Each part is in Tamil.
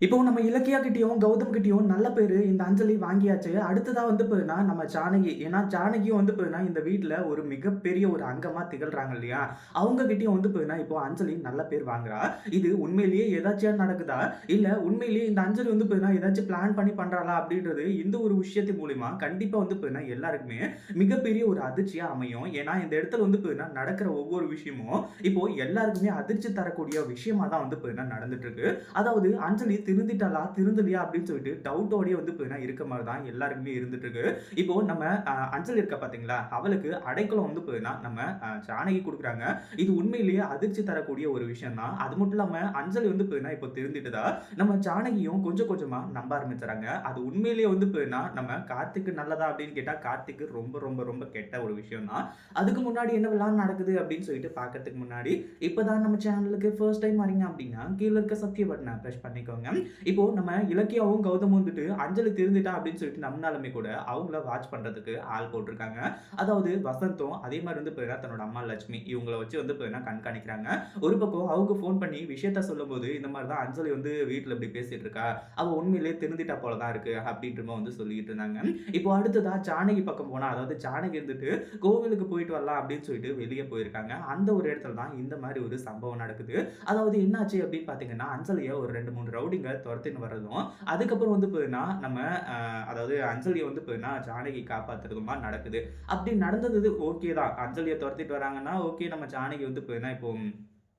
இப்போ நம்ம இலக்கியா கிட்டயும், கௌதம் கிட்டயும் நல்ல பேரு இந்த அஞ்சலி வாங்கியாச்சு. அடுத்ததா வந்து பார்த்தீங்கன்னா, நம்ம ஜானகி. ஏன்னா ஜானகியும் வந்து பார்த்தீங்கன்னா, இந்த வீட்ல ஒரு மிகப்பெரிய ஒரு அங்கமா திகழ்றாங்க இல்லையா? அவங்க கிட்டயும் வந்து பார்த்தீங்கன்னா, இப்போ அஞ்சலி நல்ல பேர் வாங்குறா. இது உண்மையிலேயே எதாச்சியா நடக்குதா? இல்ல உண்மையிலேயே இந்த அஞ்சலி வந்து பார்த்தீங்கன்னா, ஏதாச்சும் பிளான் பண்ணி பண்றாளா? அப்படின்றது இந்த ஒரு விஷயத்தின் மூலியமா கண்டிப்பா வந்து பார்த்தீங்கன்னா, எல்லாருக்குமே மிகப்பெரிய ஒரு அதிர்ச்சியா அமையும். ஏன்னா இந்த இடத்துல வந்து பார்த்தீங்கன்னா, நடக்கிற ஒவ்வொரு விஷயமும் இப்போ எல்லாருக்குமே அதிர்ச்சி தரக்கூடிய விஷயமா தான் வந்து பார்த்தீங்கன்னா, நடந்துட்டு இருக்கு. அதாவது அஞ்சலி திருந்திட்டாளா? திருந்தலையா? அப்படின்னு சொல்லிட்டு டவுட்டோடயே வந்து பார்த்தீங்கன்னா இருக்க மாரி தான் எல்லாருக்குமே இருந்துட்டு இருக்கு. இப்போ நம்ம அஞ்சலி இருக்கா பார்த்தீங்களா? அவளுக்கு அடைக்கலம் வந்து பார்த்தீங்கன்னா நம்ம ஜானகி குடுக்குறாங்க. இது உண்மையிலேயே அதிர்ச்சி தரக்கூடிய ஒரு விஷயம் தான். அது மட்டும் இல்லாம அஞ்சலி வந்து பார்த்தீங்கன்னா இப்போ திருந்திட்டதா நம்ம ஜானகியும் கொஞ்சம் கொஞ்சமா நம்ப ஆரம்பிச்சுறாங்க. அது உண்மையிலேயே வந்து பார்த்தீங்கன்னா நம்ம கார்த்திக்கு நல்லதா அப்படின்னு கேட்டா கார்த்திக்கு ரொம்ப ரொம்ப ரொம்ப கெட்ட ஒரு விஷயம் தான். அதுக்கு முன்னாடி என்னவெல்லாம் நடக்குது அப்படின்னு சொல்லிட்டு பார்க்கறதுக்கு முன்னாடி இப்பதான் நம்ம சேனலுக்கு ஃபர்ஸ்ட் டைம் வரீங்க அப்படின்னா கீழ இருக்க சப்ஸ்கிரைப் பட்டன பிரஸ் பண்ணிக்கோங்க. இப்போ நம்ம இலக்கியாவும் கௌதமும் வந்துட்டு அஞ்சலி திருந்திட்டா அப்படின்னு சொல்லிட்டு நம்பினாலுமே கூட அவங்கள வாட்ச் பண்றதுக்கு ஆள் போட்டிருக்காங்க. அதாவது வசந்தும் அதே மாதிரி வந்து பார்த்தீங்கன்னா தன்னோட அம்மா லட்சுமி இவங்கள வச்சு வந்து பார்த்தீங்கன்னா கண்காணிக்கிறாங்க. ஒரு பக்கம் அவங்க ஃபோன் பண்ணி விஷயத்த சொல்லும்போது இந்த மாதிரி தான் அஞ்சலி வந்து வீட்ல இப்படி பேசிட்டு இருக்கா. அவ உண்மையிலேயே திருந்திட்டா போல தான் இருக்கு அப்படின்ற மாதிரி வந்து சொல்லிட்டு இருந்தாங்க. இப்போ அடுத்ததா ஜானகி பக்கம் போனா அதாவது ஜானகி இருந்துட்டு கோவிலுக்கு போயிட்டு வரலாம் அப்படின்னு சொல்லிட்டு வெளியே போயிருக்காங்க. அந்த ஒரு இடத்துல தான் இந்த மாதிரி ஒரு சம்பவம் நடக்குது. அதாவது என்னாச்சு அப்படின்னு பார்த்தீங்கன்னா, அஞ்சலிய ஒரு 2, 3 ரவுடிங்க தொரத்தின்னு வர்றதும், அதுக்கப்புறம் வந்து பார்த்தீங்கன்னா, நம்ம அ அதாவது அஞ்சலிய வந்து பார்த்தீங்கன்னா, ஜானகி காப்பாத்துறதுமா நடக்குது. அப்படி நடந்தது ஓகே தான். அஞ்சலிய தொரத்திட்டு வராங்கன்னா, ஓகே நம்ம ஜானகி வந்து பார்த்தீங்கன்னா, இப்போ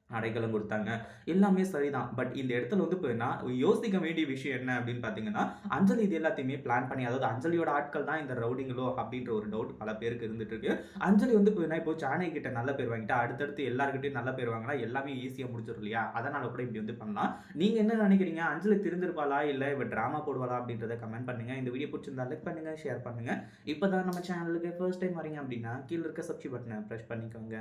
அடைக்கலம் குடுத்தாங்க. எல்லாமே சரிதான். பட் இந்த இடத்துல வந்து பார்த்தீங்கன்னா, யோசிக்க வேண்டிய விஷயம் என்ன அப்படின்னு பார்த்தீங்கன்னா, அஞ்சலி இது எல்லாத்தையுமே பிளான் பண்ணி அதாவது அஞ்சலியோட ஆட்கள் தான் இந்த ரவுடிங்களோ அப்படின்ற ஒரு டவுட் பல பேருக்கு இருந்துட்டு இருக்கு. அஞ்சலி வந்து பார்த்தீங்கன்னா, இப்போ ஜானகி கிட்ட நல்ல பேர் வாங்கிட்டா, அடுத்தடுத்து எல்லார்கிட்டயும் நல்ல பேர் வாங்குனா எல்லாமே ஈஸியா முடிஞ்சிரும் இல்லையா? அதனால கூட இப்படி வந்து பண்ணலாம். நீங்க என்ன நினைக்கிறீங்க? அஞ்சலி திருந்திருப்பாளா? இல்ல இவ டிராமா போடுவாளா? அப்படின்றத கமெண்ட் பண்ணுங்க. இந்த வீடியோ புடிச்சிருந்தா லைக் பண்ணுங்க, ஷேர் பண்ணுங்க. இப்ப தான் நம்ம சேனலுக்கு ஃபர்ஸ்ட் டைம் வரீங்க அப்படின்னா, கீழ இருக்க சப்ஸ்கிரைப் பட்டன பிரஸ் பண்ணிக்கோங்க.